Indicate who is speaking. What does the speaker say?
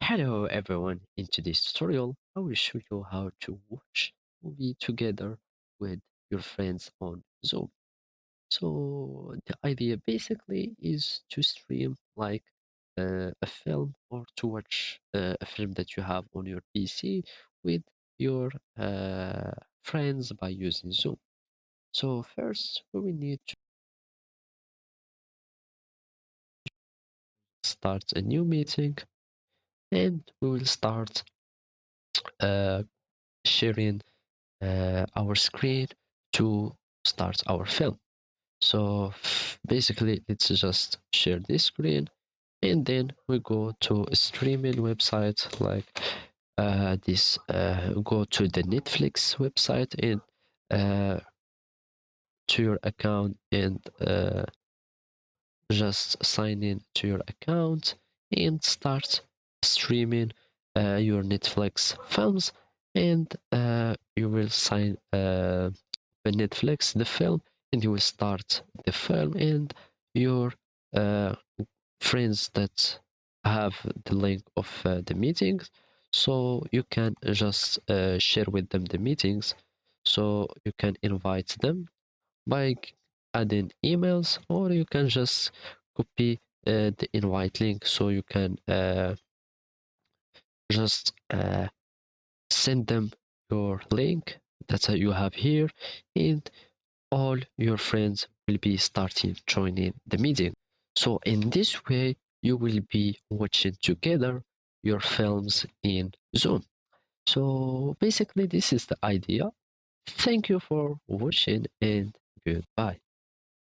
Speaker 1: Hello everyone, in today's tutorial I will show you how to watch movie together with your friends on Zoom. So the idea basically is to stream like a film or to watch a film that you have on your PC with your friends by using Zoom. So first we will need to start a new meeting and we will start uh, sharing our screen to start our film. So basically, it's just share this screen, and then we go to a streaming website like this. Go to the Netflix website and uh, to your account and just sign in to your account and start streaming your Netflix films, and you will sign the Netflix the film, and you will start the film, and your uh, friends that have the link of the meetings, so you can just share with them the meetings, so you can invite them by adding emails, or you can just copy the invite link, so you can just send them your link that you have here, and all your friends will be starting joining the meeting. So in this way, you will be watching together your films in Zoom. So basically, this is the idea. Thank you for watching and goodbye.